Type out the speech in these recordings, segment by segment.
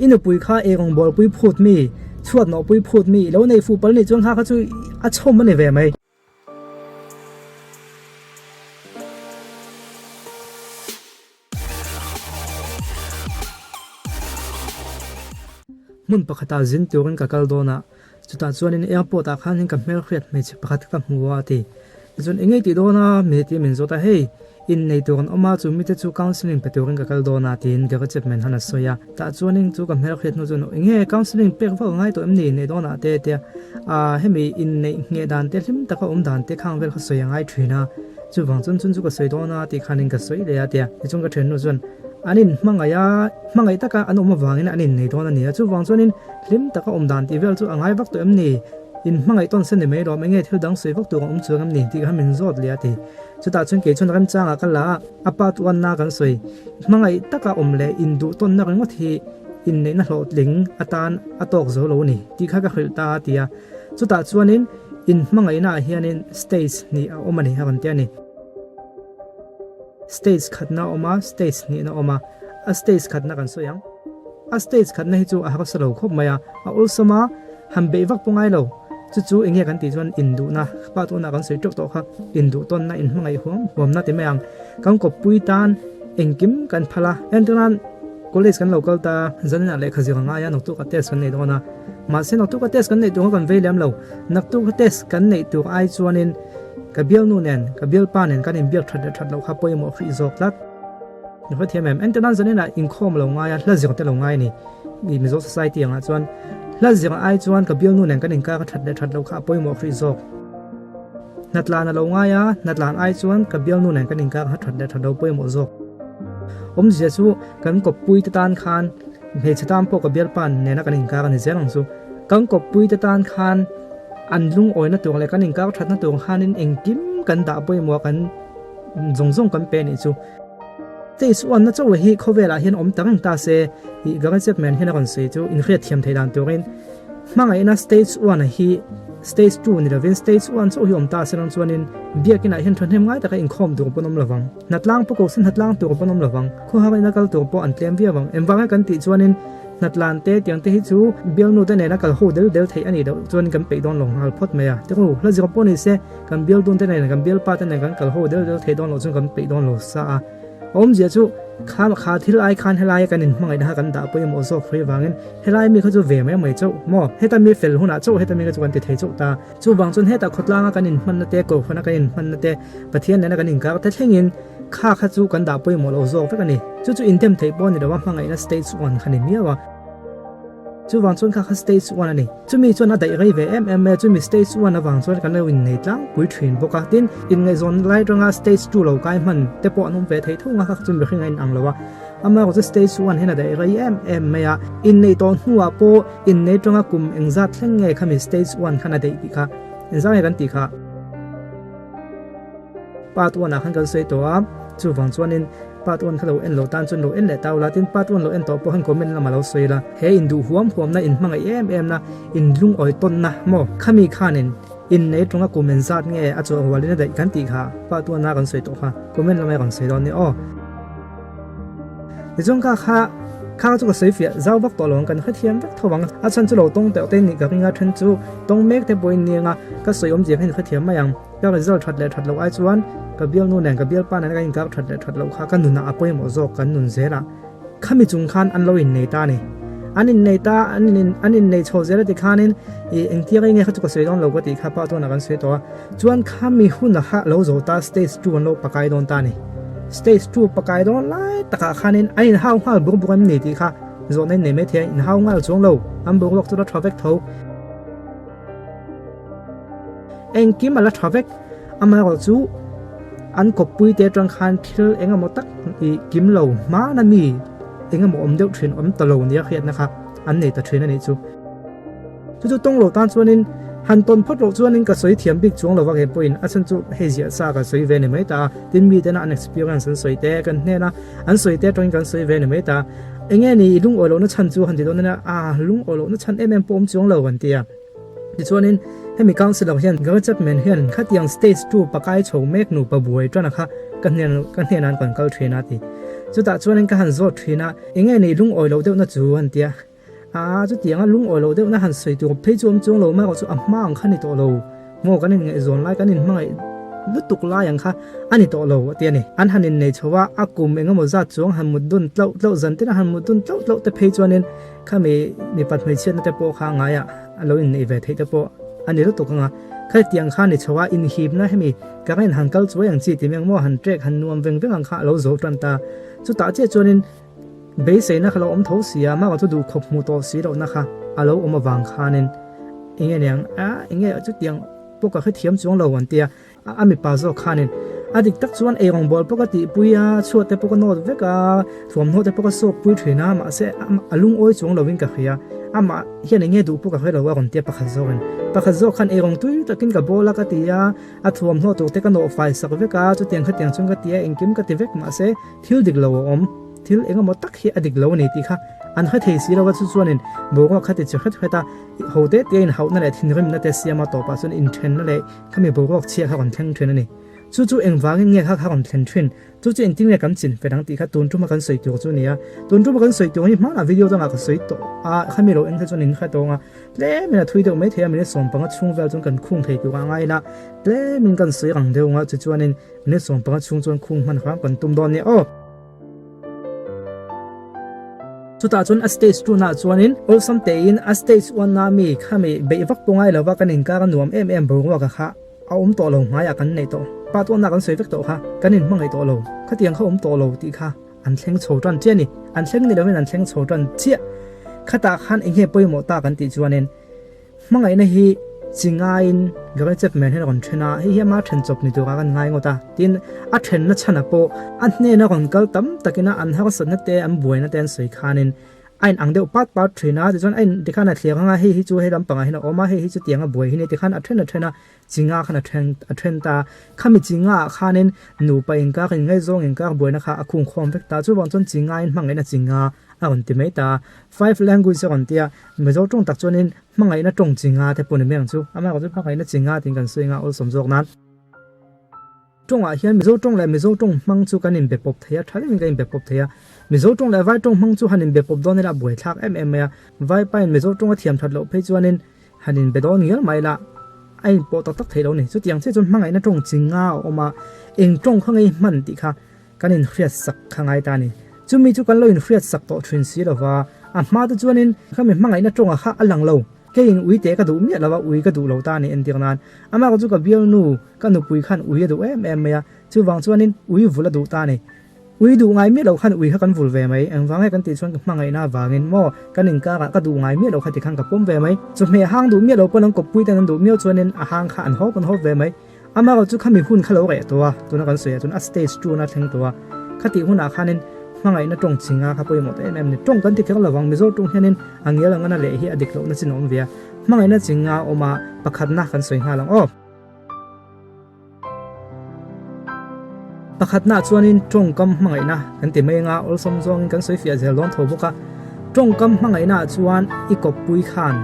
อินปุยข้าเองของบอลปุยพูดมีชวดหนอปุยพูดมีแล้วในฟูปลนี่จงข้าเขาช่วยอัดชมมันในเวไหมมุนปะขตาจินตัวกันกับกัลโดนะจุดตาจวนในแอร์พอร์ตอาคารนี้กับเมลเครียดไม่ใช่ปะขตกับหัวทีจนเองไงติดโดนะเมติมินโซตาเฮอินในตัวกันออกมาจูมิเตจูคอนซิลิงไปตัวกันกับกัลโดนะทีนเกี่ยวกับเจ็บเหม็นฮันนัสโซยาตาจวนเองจูกับเมลเครียดนู้นเองไงคอนซิลิงเปิดว่าง่ายตัวเอ็มนี่ในโดนะเตะให้มีอินในเงี้ยดันเตะลิมตะก็ด่านเตะข้างเวลเขาสวยง่ายทรีนะจูฟังจนจูกับสวยโดนะที่ขานิงกับสวยเลยเตะจงกับเทรนนู้นอันนี้มังไงตะกันอันอมวางนี่อันนี้ในตัวนั้นเนี่ยจู่วางส่วนนี้ลิมตะก็ด่านที่เวลจู่ง่ายวักตัวเอ็มนี่อินมังไงต้นเส้นไม่รอไม่เงี้ยเที่ยวดังสวยวักตัวจวงนี่ที่เขาเป็นรอดเลยทีจู่ตาจนเกี่ยจนกันจ้างกันละอาปาตัวน่ากันสวยมังไงตะกันเลยอินดูต้นนักงวดที่อินในนั่นโหดลิงอัตานอัตอกโซโลนี่ที่เขาก็เคยตาที่จู่ตาส่วนนี้อินมังไงน่าเฮียนี่สเตจนี่เอามาเนี่ยกันเตี้ยนี่stage ขัดน่าออกมา stage นี่น่าออกมาstage ขัดน่ากันสวยยังstage ขัดน่าให้จู่เขาสโลว์ครบไหมอุลสมาฮัมเบวักปงไงเราจู่เองกันตีจวนอินดูนะป้าตัวน่ากันสวยจุกโตครับอินดูต้นน่าอินมังไงหัวน่าเต็มยังกันกบปุยตานเองกิมกันพลาเอ็นตัวนั้นcollege kan local ta zan na le khazi nga ya nok tu ka test kan nei do na ma se nok tu ka test kan nei tu kan ve lem lo nak tu ka test kan nei tu ai chuanin ka bial nu nen ka bial pa nen kan in bial thad lo kha poi mo free zok lat no fa thiam em enten zan na in khom lo nga ya hla zir te lo ngai ni mi mizo society anga chuan hla zir ai chuan ka bial nu nen kan in ka thad lo kha poi mo free zok natla na lo nga ya natlan ai chuan ka bial nu nen kan in ka thad lo poi mo zokเจสูกันกบปุยตะตานคานเฮชตามพวกกับเบียร์ปันเนี่ยนักนิงกากันเสียงสูกันกบปุยตะตานคานอันลุงอ้อยนั่นตัวอะไรกันนิงกาทัดนั่นตัวคานินเองกิมกันด่าปุยมัวกันจงกันเป็นอีสูเจสวันนั่นเจ้าเฮีเขาเวลาเห็นอมตั้งตาเสียอีกกันเจ็บแมนเห็นกันเสียจูอินเฟียเทียมไทยดันตัวเองมังไงนะสเตจวันฮีstage 2นี่เราเป็น stage 1สู้ยอมตาเสนส่วนนี้เบียกินไอเห็นทนเห็นง่ายแต่ก็อินคอมตัวปนมระวังนัดล่างพวกเขาสินัดล่างตัวปนมระวังคู่หาไม่นักการตัวปนอันเตรียมเบียวังเอ็มวังให้กันติส่วนนี้นัดลานเตะเตียงเตะฮิจูเบียงนู่นแต่ไหนนักการโหเดลไทยอันนี้เดี๋ยวส่วนกันไปโดนหลงหัลพดไหมแต่ก็แล้วจะปนนี่เสกันเบียดูนแต่ไหนกันเบียป้าแต่ไหนกันการโหเดลไทยโดนหลงส่วนกันไปโดนหลงซาเจ้าข้าที่ไล่คันให้ไล่กันนี่มังไงนะกันด่าไปยังโมโซฟรีวังเงินให้ไล่มีเขาจะเวไม่เจ้าหม้อให้ตามีเฟลหัวหน้าเจ้าให้ตามีก็จะวันติดเทเจ้าตาจู่บางจนให้ตาขดล่างกันนี่มันน่ะเตะโกคนนั้นกันนี่มันน่ะเตะประเทศนั้นกันนี่ก็แต่เช่นนี้ข้าจู่กันด่าไปยังโมโลโซฟกันนี่จู่อินเทมเทปบอลนี่เดี๋ยวว่ามังไงนะสเตจ1คันนี่มีว่าจู่วางส่วนข้าสเตจ1นี่จู่มีส่วนอะไรก็อีเอ็มจู่มีสเตจ1นะวางส่วนกันเลยวินในตั้งปุยทรีนปกติอินในโซนไล่ตรงสเตจ2เราใกล้มันแต่ปอนุ่มเวทให้ทุ่งข้าจู่มีขึ้นไงอังแล้วว่าอามาก็จะ stage 1เห็นอะไรก็ไม่อะอินในตอนหัวโปอินในตรงกลุ่มเอ็งจัดเล่นไงขมิ stage 1ขนาดที่ค่ะเอ็งจัดไงกันตีค่ะป้าตัวนักขันกันสวยตัวจู่ฟังส่วนนี้ป้าตัวนั้นเขาเอ็นโลตันจนโลเอ็นเละเต้าละที่ป้าตัวนั้นโลเอ็นตัวพวกขันคอมเมนต์ละมาเราสวยละเฮอินดูหัวนะอินมังไอนะอินลุงอ้อยต้นนะโมขมิขานินอินในตรงกลุ่มเอ็งจัดไงอาจจะหัวเล่นได้กันตีค่ะป้าตัวนักกันสวยตัวค่ะคอมเมนต์ละไม่กันสวยตอนนี้อ๋อในช่วงข้าจุกสวยเฟียเจ้าวักตัวหลงกันให้เทียมวักทวังอาชันจุโลตรงแต่เต้นนี่กับงานทันจูตรงเมกแต่บอยเนี่ยงะก็สวยเจียบให้ให้เทียมมายังก็เลยเจ้าถัดเลยถัดเราไอจวนกับเบี้ยวนู่นเนี่ยกับเบี้ยวป้านั่นก็ยังกับถัดเลยถัดเราข้ากันหนุนอาปวยหมอจอกกันหนุนเสียละข้ามีจุงคันอันเราอินในตาเนี่ยอันอินในตาอันอินในโชว์เสียละที่ข้านี่เองที่ไงข้าจุกสวยตรงเราก็ตีข้าป้าตัวนักกันสวยตัวจวนข้ามีหุ่นละข้าเราโจตาสเตจจวนเราปากไก่โดนตาเนี่ยstage 2ปะกายโดนไล่ตะขาคันนี้ไอ้ห้าวห้าวบุกมันนี่ที่ค่ะโซนนี้ไม่เที่ยงห้าวห้าวจงเราอันบุกล็อกตัวทราฟิกเท่าเองกินมาแล้วทราฟิกอันมาก็จู่อันกบปุยเตะจังคันที่เองก็มาตักอีกิมเรามานั่นมีเองก็มาอมเดือดเทรนอมตะโลเนี่ยเครียดนะครับอันนี้ตะเทรนนั่นนี่จู่ต้องโหลดตานส่วนนี้หันต้นพอดโลจวนนึงก็สวยเทียมบิ๊กจวงเราว่าเห็นปุ่นอาฉันจูเฮเจียซาก็สวยเวนิไม่ตาดินมีแต่น่ะอัน experience สวยแต่กันเนี่ยนะอันสวยแต่ตรงกันสวยเวนิไม่ตาเองนี่ลุงโอโลนั่นฉันจูหันที่ตรงนั้นลุงโอโลนั่นฉันปมจวงเราวันเดียที่จวนนี้ให้มีการสื่อเราเห็นก็จะเหมือนเห็นคัดยัง stage 2ปากไก่โฉมเมกหนูปะบวยจ้านะคะกันเนี่ยนั้นก่อนเกาเทรนนาทีจุดตัดจวนนี้ก็หันโซเทรนนะเองนี่ลุงโอโลเดียวนั่นจูหันเดีย จุดยังลุงโอโลเดี๋ยวน่าหันสวยตัวเพจจงโลมากกว่าจุดมั่งขันนี่ตัวโลโง่กันนี่ไงส่วนไรกันนี่มั่งลุตุกลาอย่างค่ะอันนี้ตัวโลเตียนี่อันหันนี่ในชัวอากุมเองก็มั่วจัดจงหันมุดดุนเล่าจันที่หันมุดดุนเล่าแต่เพจนี่ข้ามีปัจจัยเช่นแต่โปข้างไงอ่ะเราอินในเวทีแต่โปอันนี้ลุตุกงาแค่เตียงข้าในชัวอินฮีบนะให้มีการเห็นหันเกลช่วยอย่างจีที่เมียงมั่วหันเจ๊กหันนวมเวงหันข้าเราโจตันตาจุดตาเจ้าจวนนี่เบสนะเราท้องเสียมากกว่าดูขบมูตัวสีเรานะคะเรามาวางคานินเงี้ยเนี่ยเงี้ยจุดยังพวกก็ให้เทียมจวงเราวันเดียมีปาโซคานินดิตักจวนเองบอลปกติปุยชวดแต่พวกโน้ตเวกสวมโน้ตแต่พวกโซปุยถุยน้ำมาเสลุงโอ้ยจวงเราวิ่งกับเฮียมาเฮียในเงี้ยดูพวกก็ให้เราว่าวันเดียปะขจรปะขจรคันเองตุยตะกินกับบอลกติยาสวมโน้ตแต่ก็โน้ตไฟสักเวกจุดยังขัดยังจวงกติยาเองกิมกติเวกมาเสทิลดิกเราทิลเองมาตักเฮียดิกเราเนี่ยที่ค่ะอันขัดเฮสีเราว่าส่วนนึงบอกว่าขัดจะขัดให้ตาหัวเด็ดเองหัวนั่นแหละทิ้งเรื่องนั่นแต่เสียมาต่อไปส่วนอินเทรนนั่นแหละเขามีบอกว่าเชียร์เขาคนแข่งเทรนนั่นเองจู่ๆเองว่าเงี้ยเขาคนแข่งเทรนจู่ๆเองทิ้งเรื่องกันจินไปทั้งที่เขาตุนจุ่มกันสวยตัวจู่เนี่ยตุนจุ่มกันสวยตัวนี่มาวิดีโอต่างๆสวยตัวเขามีเราเองเขาจนอินเขาตัวเล่มันทวีตไม่เทียมมันส่งปังช่วงเวลาจนกันคุ้งเพย์ตัวง่ายนะเล่มันกันสวยกันเดียวจู่ๆนี่มันส่งปังช่วงจนคุ้งมันความกันตุ้มดอนเนี่ยจุดตาจนสเตจ2น่ะจวนนี้all some day in stage 1น่ะมีข้ามีเบย์วักปงไงแล้วว่ากันเองการนวมบอกว่ากันค่ะเอาตัวลงมาอยากกันในตัวป้าตัวนักกันสวยวักตัวค่ะกันนี่มั่งไอตัวลงข้าเตียงเขาตัวลงตีค่ะอันเชงโฉดรันเจนี่อันเชงนี่เราเป็นอันเชงโฉดรันเจี๊ยข้าตาขันเองเฮปอยหมดตากันตีจวนนี้มั่งไอนะฮีจิงไงก็เลยเจ็บแม่ให้เราคนชนะให้เฮียมาเทนจบนี่ตัวกันง่ายงอตาทีนอัดเทนนัชนะโปอันนี้นะคนกัลตั้มตะกินะอันเขาสนนัดเตะอันบวยนัดเตะสวยขานินไอ้อังเดียวปัดทรีนะแต่จนไอ้เด็กขันอัดเลี้ยงง่ายให้จูให้ลำปังให้นะออกมาให้จูเตียงบวยให้เนี่ยเด็กขันอัดเทนนะจิงอ่ะขันอัดเทนตาข้ามีจิงอ่ะขานินหนูไปเองก็เองง่ายจงเองก็บวยนะคะคุ้มครองเวกตาจู่บางจนจิงอ่ะมั่งไงนะจิงอ่ะคนที่ไม่ตา five language คนที่ไม่รู้จงตักจนนินมั่งไงนะจงจิงอ่ะแต่ปุ่นไม่ยังจู่มาก็จะมั่งไงนะจิงอ่ะถึงกันสวยงามอุสมจกนั้นจงเฮียนมิโซจงเลยมิโซจงมังจูกันนินเบบปบเทียทั้งนี้กันเบบปบเทียมิโซจงเลยไว้จงมังจูหันนินเบบปบโดนนี่ละบวยทักเนี่ยไว้ไปมิโซจงก็เทียมทัดโลเพจวันนินหันนินเบดอนเงี้ยไม่ละไอ้ปอตักเทียเราเนี่ยจุดยังเช่นจนมังไงนะจงจิงอ่ะออกมาเองจงข้างไงมันติค่ะกันนินเฟียสักข้างไงตานี่จุมีจุกันเลยอินเฟียสักต่อทรินซีหรอว่ามาตัวจวนนินข้ามีมังไงนะจงข้าอัลลังโลแกยิงอุ้ยเตะก็ดูมีแล้วว่าอุ้ยก็ดูเราตานี่เอ็นเดียร์นั้นมาก็จุกับเบี้ยนูก็นูปุยขันอุ้ยดูเนี่ยจู่วางจวนนินอุ้ยวุ่นละดูตานี่อุ้ยดูไงมีเราขันอุ้ยเขากันวุ่นเวไหมวางให้กันติดชวนกับมังไงน่าวางเงินหม้อกันหนึ่งก็ดูไงมีเราขันติดขันกับปุ่มเวไหมจุดเมียห้างดูมีเราปนังกับปุยแต่นั้นดูมีจวนนินห้างขันหอบปนหอบเวไหมมาก็จุข้ามีหุ้นข้าเราแก่ตัวนั้นกันสวยจนสเตจ2น่ะทั้งตัวขันติหุ้นอาคารนินมังไงน่ะจงจิงอ่ะครับไปหมดนี่จงกันที่เขาระวังมิโซจงเฮียนินอังเงี้ยแล้วงั้นเลยเฮียเด็กเราน่ะสิน้องเวียมังไงน่ะจิงอ่ะออกมาประคัดหน้ากันสวยงามหลังประคัดหน้าชวนนินจงกำมังไงน่ะกันที่ไม่งาอุลสมจงกันสวยเฟียเจร้อนทั่วบุกะจงกำมังไงน่ะชวนอีกบปุยขัน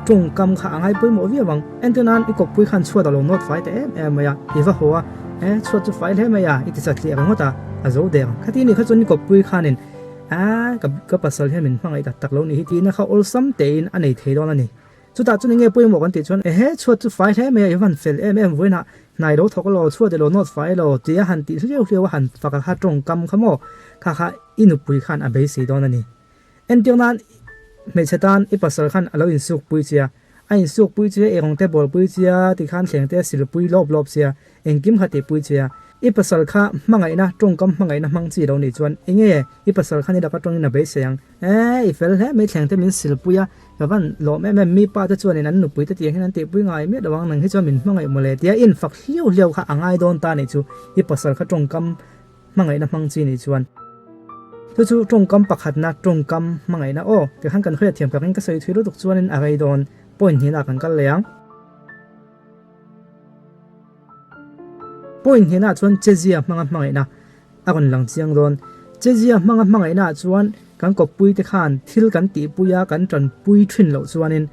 จงกำข้างไงปุยหมดเวียวังเอ็นตัวนั้นอีกบปุยขันชัวตลอดโน้ตไฟแต่อีว่าหัวชัวจะไฟได้ไหมอีกสักเดียวกันก็ตาอาเดียวข้าที่นี่เขาจนกบปุยขานินกับปัสสาวะเหม็นฟังไอ้ตักเรานี่ที่นะเขา all some day อันไหนเทดอนนี่สุดท้ายจนยังไงปุยหมกกันติดจนชัวจะไฟได้ไหมวันเฟลเว้ยนะนายเราทอกเราชัวเดี๋ยวเราโน้ตไฟเราเดี๋ยวหันติดเรียวหันฝักข้าตรงกำข้าโม่ข้าอินุปุยขันอาเบสีดอนนี่เอ็นเดียวนั้นไม่ใช่ตอนไอ้ปัสสาวะขันเราอินสุกปุยเสียไอ้สุกปุยเสียเองแต่บอลปุยเสียที่ขันเสียงแต่สิลปุยรอบเสียเองกิมขัดติปุยเสียอีปัสสาวะข้ามังไงนะจงกำมังไงนะมังจีเราเนี่ยจวนเองอีปัสสาวะข้านี่เราก็ตรงนี้นะเบสเสียงอีเฟลแค่ไม่แข็งแต่มีศิลปุยแบบว่าหล่อแม่มีป้าจะจวนในนั้นหนูปุยตะเตียงให้นั้นเตะปุยไงไม่ระวังหนึ่งให้จวนมินมังไงมาเลยเดียอินฝักเลี้ยวข้าอ่างไงโดนตาเนี่ยจูอีปัสสาวะข้าจงกำมังไงนะมังจีเนี่ยจวนจู่จงกำปักหัดนะจงกำมังไงนะเดี๋ยวข้างกันเครียดเถียงกับกันก็ใส่ถุยรู้ตกจวนในอะไรโดนปนหินหลักกันเลี้ยงปอยเห็นน่ะชวนเจจีมังไงนะคนหลังเสียงโดนเจจีมังไงนะชวนกันกบปุยตะขานทิลกันตีปุยกันจนปุยทรินเหล่าชวนนิน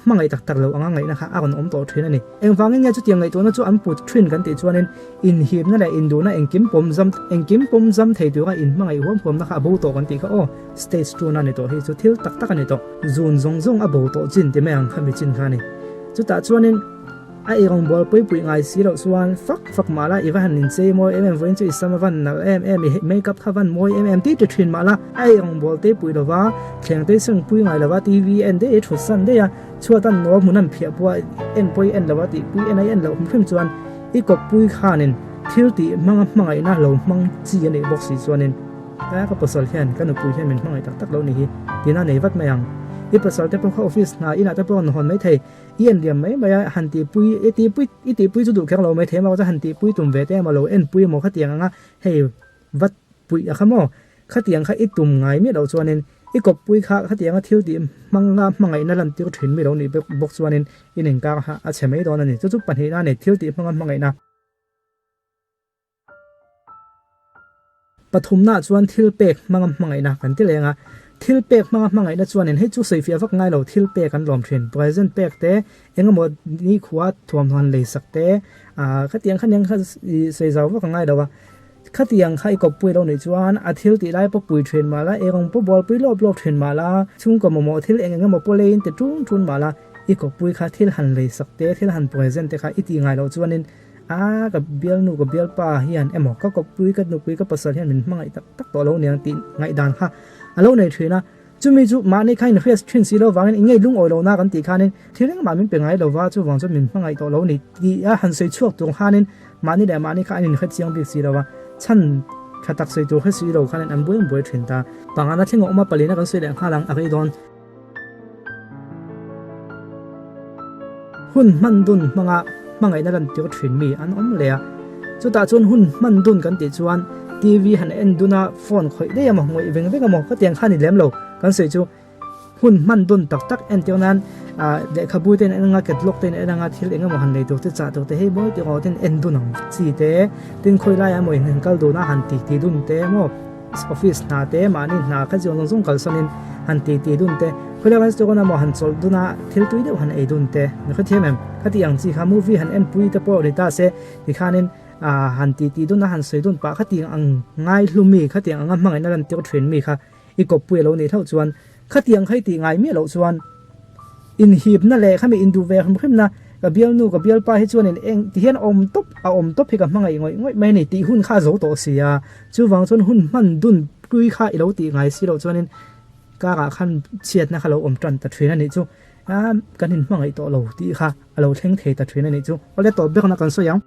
mangai tak tak lo anga ngai na kha agon om to thina ni eng wangin nge chu tiang ngai to na chu an put thrin kan ti chuanin in him na la in do na engkim pom zam thei tu ga in mangai hom pom na kha bo to kan ti kha o stage 2 na ni to hi chu thil tak tak ani to zun zong a bo to chin ti me ang khami chin kha ni chu ta chuanin ai rong bol pui ngai si lo suan fak mala iwa han in che moi voin chu isama van na makeup khavan moi ti te thin mala ai rong bol te pui lo wa thleng te sung pui ngai lo wa tv en de thu san de ya chuatan no munan phia bua en poi en lo wa ti pui en ai en lo phim chuan I kop pui khanin thil ti mangai na lo mang chi ani box si chuanin ta ka pasal hian kan pui hian min mangai tak lo ni hi tina nei wat mayang I pasal te pokha office na ina te pon hon mai thei ien liam mai maya han ti pui iti pui chu du khang lo mai the ma cha han ti pui tum ve te ma lo en pui mo khatiang nga hei wat pui a khamo khatiang kha I tum ngai mi lo chuanin I kop pui kha khatiang a thil ti mangai na lam ti thin mi lo ni box chuanin in eng ka ha a chemei don ani chu pan hi na ne thil ti mangai na pathum na chuan thil pek mangai na kan ti lenga thil pek mangai na chuanin he chu seifia vak ngai lo thil pek kan lom thin present pek te engamo ni khuwa thuam han le sakte khatiang khanyang kha sei zaw vak ngai dawa khatiang khai ko pui lo ni chuan a thil ti lai po pui thin mala erong po bol pui lop thin mala chung ko mo thil engamo po lein te tun mala I ko pui kha thil han le sakte thil han present te kha iti ngai lo chuanin ka bial nu ko bial pa hian emo ka ko pui ka nu pui ka pasal hian min mangai tak to lo niang tin ngai dan kha alo nei thina chumi chu ma nei khain khres thin si lo wangin ingei lung oi lo na kan ti khanin thileng ma min pe ngai lo wa chu wang chu min mangai to lo ni ti a han sei chuak tung hanin ma ni kha anin kha chiang bi si lo wa chan khatak sei tu khasi lo khanin an boi thin ta pangana thingo ma palina kan sei le khalang a don hun man dun mangai na ran ti thin mi an om le chu ta chun hun man dun kan ti chuan TV han en duna phone khoi de yam ngoi veng mo ka tiang khani lem lo kan sei chu hun man dun tak en tionan de khabu ten en nga ket lok ten en nga thil enga mo han nei to te cha to te he boy ti go ten en dunang chi te tin khoi la ya mo in kal do na han ti dun te mo office na te mani na ka jong jong kal sanin han ti dun te khoi la to na mo han chol duna thil tui de han ei dun te ni kha themem ka ti ang chi kha movie han en pui te po ri ta se ti khanin han ti dun na han sei dun pa kha ti ang ngai hlumi kha ti ang mangai na ran ti thrin mi kha I ko pui lo ni thau chuan kha ti ang khai ti ngai mi lo chuan in hip na le khami in du ve khim na ka bial pa hi chuan in eng ti hian om top hi ka mangai ngoi mai ni ti hun kha zo to sia chu wang chun hun man dun pui kha I lo ti ngai si lo chuan in ka khan chiat na kha lo om tran ta thrin ani chu kan hin mangai to lo ti kha alo thleng thei ta thrin ani chu ole to bek na kan so yang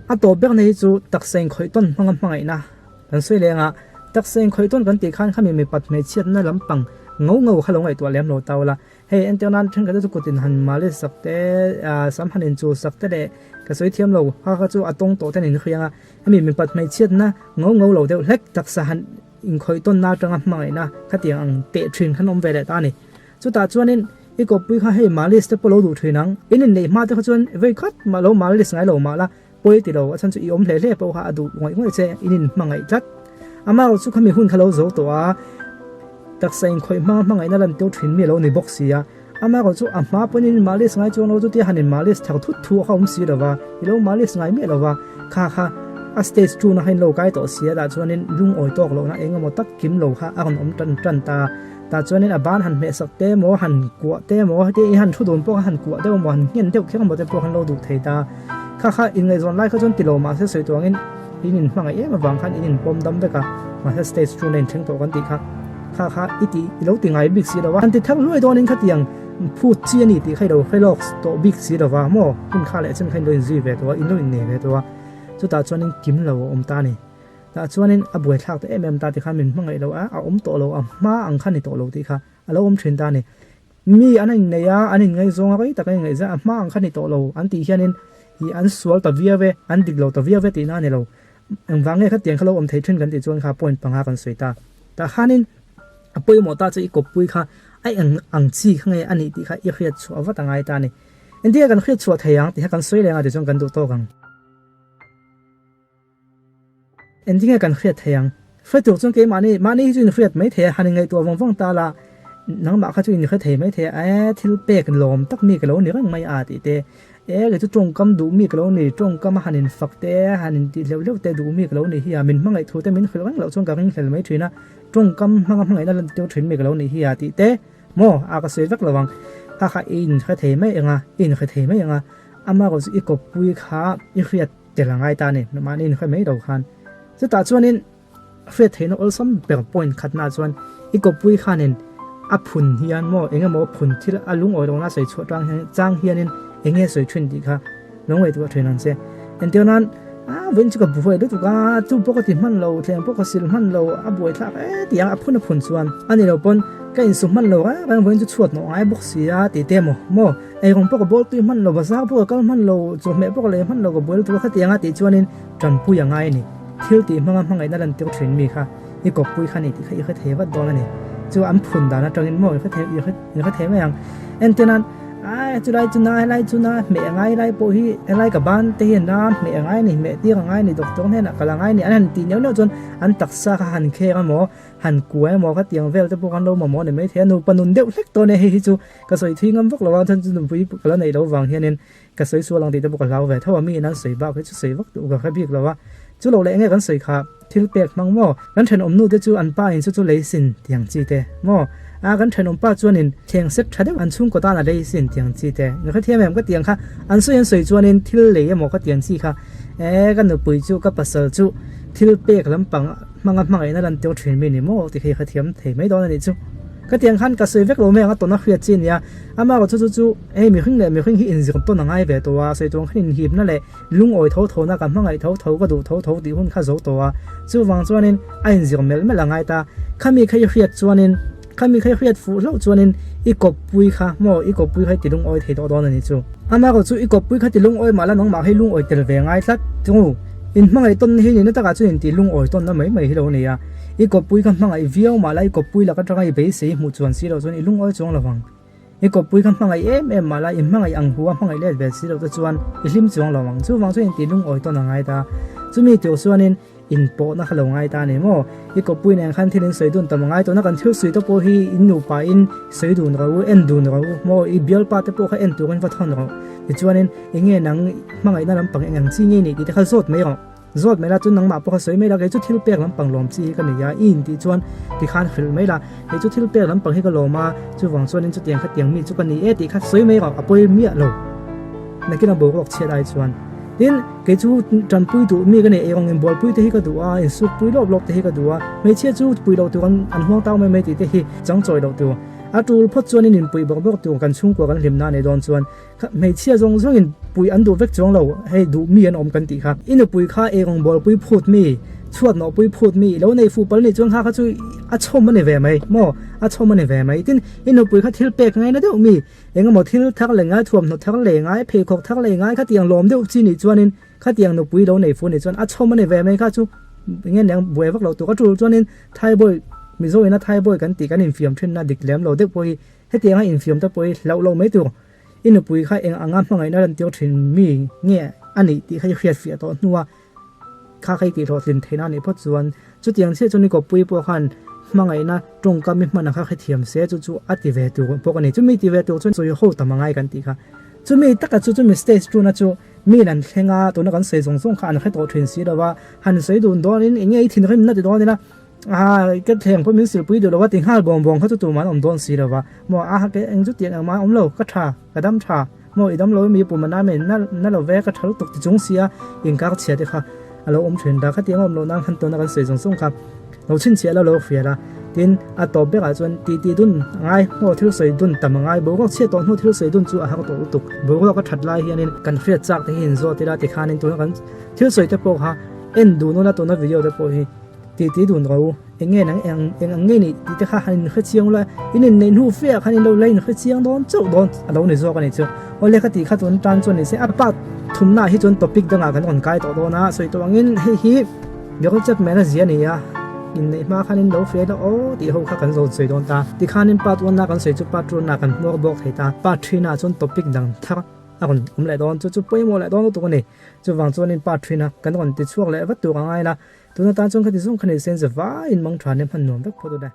a to bek nei chu takseng khoi ton mangai na kan soi lenga takseng khoi ton kan ti khan khami me pat me chiat na lampang ngau khalong ai to lem lo tawla he entenan thang ka chu kutin han male sakte sam hanin chu sakte le ka soi thiam lo ha chu atong to ten in khianga ami me pat me chiat na ngau lo deu lek taksa han in khoi ton na tanga mangai na khatiang ang te thin khanom vele ta ni chu ta chuanin I ko pui kha he malis te polo du thinang inin nei ma te chuan ve khat ma lo malis ngai lo mala poi ti lo achan chu I om hle po ha adu ngoi che inin mangai tlat ama ro chu khami hun khalo zo to a taksain khoi mangai na lam teu thin mi lo ni box sia ama ro chu ama ponin malis ngai chu no chu ti hanin malis thak thu khom si lawa I lo malis ngai mi lawa kha a stage 2 na hain lo kai to sia da chuanin lung oi tok lo na enga mo tak kim lo kha agon om tran ta chuanin a ban han me sakte mo han kwa te mo te I han thu don po han kwa te mo han ngien deu kheng mo te po han lo du thei ta kha in ngai zon lai kha chon ti lo ma se soi tuangin inin mangai em awang khan inin pom dam beka ma se stage 2 nen theng to kan ti kha iti lo ti ngai big si lawa han ti thak luai don in kha tiang pu chi ani ti khai lo felok to big si lawa mo kun kha le chen khain lo in ji ve to in lo in ne ve to chu ta chuanin kim lo om ta ni ta chuanin a buai thak te ta ti khan min mangai lo a om to lo a ma ang khan ni to lo ti kha alo om thin ta ni mi anin ne ya anin ngai zonga kai ta kai ngai za ma ang khan ni to lo an ti hianin I an sual ta viave an diglo ta viave ti na ni lo ang wange kha tiang khalo om thei thin kan ti chuan kha point panga kan soita ta hanin apoi mo ta chei ko pui kha ai ang chi khangai ani ti kha I khiat chu awata ngai ta ni india kan khiat chu thayang ti kan soi lenga de chong kan du to gang india kan khiat thayang fa tu chong ke mani jun khiat mai the hanin ngai to wang ta la นังมาข้าจุอินเขาเทไม่เททิลเปกันลมตักมีกันแล้วนี่ก็ไม่อาติเตก็จะจงกำดูมีกันแล้วนี่จงกำหันินฝักเตหันินติเร็วๆแต่ดูมีกันแล้วนี่เฮียมินมังไงถูแต่มินคือเราจงกับมินคือไม่ถือนะจงกำมังไงนั่นเดียวถือมีกันแล้วนี่เฮียติเตโมอากาศวักระวังข้าอินเขาเทไม่เองอินเขาเทไม่เองอามาก็จะอีกบปุยขาอีเฟียดเจริญไงตาเนี่ยมันอินเขาไม่ดูคันจะตัดส่วนนี้เฟียดเห็นอัลซัมเปิดpointขัดหน้าส่วนอีกบปุยขาเนี่ยอับพุนเฮียนโมเองก็โมพุนที่อาลุงออยตรงนั้นใส่ชุดจางเฮียนี่เองก็ใส่ชุดดีค่ะน้องไว้ตัวเทรนนั่นเสียเดี๋ยวนั้นเว้นจุกับบุฟเฟ่ด้วยตุกจูปกติมันเราเทียนปกติมันเราบุฟเฟ่ที่ยังอับพุนส่วนอันนี้เราปนก็อินสุมันเรากันเว้นจุดชวดน้องไอ้บุกเสียตีเต็มโมไอ้ของปกบอลตีมันเราภาษาพวกก็มันเราจุแม่พวกเลยมันเราก็บอลตัวที่ยังตีจวนนี่จันปุยยังไงนี่เที่ยวตีมันไงนั่นเที่ยวเทรนมีค่ะนี่กบปุยขันนี่ที่เขาเทวัดดอนนี่จูอันพุนดานะจังอินโมเขาเทไม่ยังเอ็นเท่านั้นจุไลจุนาไลจุนาเมย์ไงไลโปฮีไลกับบ้านเตียนน้ำเมย์ไงนี่เมย์ที่ไงนี่ดอกจงเนี่ยนะกำลังไงนี่อันนั้นตีเนี้ยจนอันตักซาหันเคกันหมอหันกัวหมอก็เตียงเวลจะพวกกันเราหมอเนี่ยไม่เทียนูปนุนเดียวเล็กตัวเนี่ยฮิจูก็สวยที่งั้นพวกเราท่านจุนปุยก็แล้วในเราวางเฮียนินก็สวยส่วนลังตีจะพวกเราเวทถ้าว่ามีนั้นสวยบ้าก็จะสวยวักตัวก็แค่พี่เราว่าจุเราเลยไงกันสวยครับที่เปียกมังหม้อกันเทนอมนูเดจูอันป้าอินจุเลยสินเตียงจีเตหม้อกันเทนอมป้าจวนินเทียงเซ็ตชัดอันชุ่มก็ตาอะไรสินเตียงจีเตแล้วก็เทียมแม่ก็เตียงค่ะอันสวยสวยจวนินที่เลยหม้อก็เตียงจีค่ะกันหนูปุยจูก็ปัสสาวะจูที่เปียกลำปังมังไอ้นั่นเตียวเทรนมินิหม้อที่เคยเทียมเทไม่โดนนี่จูก็เตียงขันก็สวยเวกโลเมก็ตัวนักเรียนจีนเนี่ยมาก็จู่มีขึ้นเลยมีขึ้นที่อินสิคนต้นง่ายแบบตัวสวยตรงขึ้นหิบนั่นแหละลุงอ้อยเท่านะกันมังไอ้เท่าก็ดูเท่าดีหุ่นข้าโจตัวจู่วางจวนนินไอ้อินสิคนไม่ละง่ายตาข้ามีใครเรียดจวนนินข้ามีใครเรียดฟูเล่าจวนนินอีกบปุยค่ะหม้ออีกบปุยให้ติลุงอ้อยเท่าโดนนี่จู่มาก็จู่อีกบปุยให้ติลุงอ้อยมาแล้วน้องมาให้ลุงอ้อยเตลเวงง่ายสักจู่อินมังไอ้ต้นที่นี่นั่นตะการจู่อินติลุงอ้อยต้นนั้นไม่ให้เราเนี่ยอีกปุยกันมังไอวิวมาแล้วอีกปุยแล้วก็จะไอเบสหมู่จวนสีเราจวนอีลุงอ้อยจวงระวังอีกปุยกันมังไอมาแล้วอีมังไออังหัวมังไอเล็ดเบสเราจะจวนอีลิมจวงระวังจู่วังจวนตีลุงอ้อยต้นง่ายตาจู่มีตัวส่วนนี้อินโปนักลงง่ายตาเนี่ยมั้งอีกปุยเนี่ยขันที่นึงสวยดุนแต่มังไอตัวนักกันเที่ยวสวยตัวพอฮีอินหนูไปอินสวยดุนเราเอ็นดุนเรามั้งอีเบลปาตัวพอให้เอ็นตัวกันฟัดทันเราอีจวนนี้อีเงี้ยนังมังไอนั่นลำปังอย่างซีเงี้ยนี่ที่เขาสดไม่หรอกรถไม่ละจนนังมาปกสวยไม่ละไอ้จุดที่เปียกลำปังลมซีกันเนี่ยอินที่จวนที่ขันฟิลไม่ละไอ้จุดที่เปียกลำปังให้ก็ลงมาจุดหวังส่วนนี้จุดเตียงขัดเตียงมีจุดกันนี่ที่ขัดสวยไม่หรอกปุยมีอะโลในกินเราบอกเชียร์ได้จวนดินไอ้จุดจันปุยดูมีกันเนี่ยองเงินบอลปุยที่ให้ก็ดูอินสุปุยรอบที่ให้ก็ดูไม่เชื่อจุดปุยเราตัวกันอันห่วงเต้าไม่ติดที่จังจอยเราตัวจูพอจวนนี่ปุยบอกตัวกันชุ่มกว่ากันริมน้าในดอนจวนไม่เชื่อจงอินปุยอันดูเวกจงเราให้ดูมีอันอมกันตีครับอินปุยข้าของบอลปุยพูดมีชวดหนอปุยพูดมีแล้วในฟุตบอลนี่จงข้าเขาช่วยชมมันในแวไหมมั่วชมมันในแวไหมที่อินปุยข้าทิลเปกไงนะเดี๋ยวมีก็หมดทิลทักเลยง่ายถ่วมหนทักเลยง่ายเพคกทักเลยง่ายข้าเตียงลมเดี๋ยวจีนี่จวนนี่ข้าเตียงหนปุยแล้วในฟุตนี่จวนชมมันในแวไหมข้าจู่เงี้ยเนี่ยบวยพวกเราตัวก็จู่จวนนี่ไทยบอยมีโซ่นะไทยบอยกันตีกันอินฟิล์มเทรนน่าดิกแหลมเราเด็กบอยให้เตียงให้อินฟิล์มตะบอยเราไม่ตัวอินปุยข้าอ่างงามมังไงนั่นเตียวเทรนมีเงี้ยอันนี้ที่เขาเครียดเสียตัวนัวข้าใครตีโทษลินเทน่านี่พอจวนจุดอย่างเช่นจุดนี้ก็ปุยพวกขันมังไงนะตรงกับมีมันนะข้าใครเทียมเสียจุดอัติเวตัวพวกนี้จุดมีติเวตัวจุดโหดแต่มังไงกันตีค่ะจุดมีตักกับจุดมีสเตจจุดนะจุดมีนั่นแค่งาตัวนักการเสียส่งข้าอันแค่ตัวเทรนสีแล้วว่าหันเสียโดนนี่เงี้ยทิ้งให้มันน่าจะโดนนี่นะก็แทงพวกมิสซิลปุยดูแล้วว่าติงห้าบองเขาจะตัวมันโดนสีแล้วว่าหมอแกเองจุดเตียงมาเราก็ชากระดำชาหมออีดำเรามีปุ่มมันน่าเหม็นนั่นเราแวกก็ทะลุตกติจงเสียยิงกากเสียดีค่ะเราเทรนดาเขาเตียงเรานั่งหันตัวนักการเสียส่งครับเราชิ้นเสียแล้วเราเฟียละดินต่อไปก็จนตีดุนง่ายหัวที่เราใส่ดุนแต่มันง่ายบอกว่าเชี่ยตอนหัวที่เราใส่ดุนจู่เขาตัวตุกบอกว่าก็ถัดไล่เฮียนี่กันเฟียจากที่เห็นโซที่เราติดขานินตัวนั้นที่เราใส่ตะโพกฮะเอ็นดูโน่นตัวนั้นวิดีโอตะโพกตีดุนเราเงี้ยนังเงี้ยนี่ที่ข้าหันขึ้นเชียงเลยอินในหูเฟียหันเราเล่นขึ้นเชียงโดนจู่โดนเราในโซกันนี่จู่วันเล็กตีข้าจนจานจนนี่เสียปัดทุ่มหน้าที่จนตัวปิกดังกันคนไกลตัวโดนนะสวยตัวเงี้ยฮิเดี๋ยวเขาจะแม่น่าเสียนี่อ่ะอินในมาขันเราเฟียแล้วโอ้ที่เขาข้ากันโดนสวยโดนตาที่ขันปัดวันนักกันสวยจุดปัดวันนักกันมัวบอกให้ตาปัดทีน่าจนตัวปิกดังทักคนเลยโดนจู่ไปหมดเลยโดนตัวนี้จู่วางจนนี่ปัดทีน่ากันคนติดช่วงเลยวัดตัวง่ายละตัวนั้นจนเขาที่ส่งคะแนนเซนส์ว่าอินมังทรานเนี่ยพันหนุ่มแบบพอตัวได้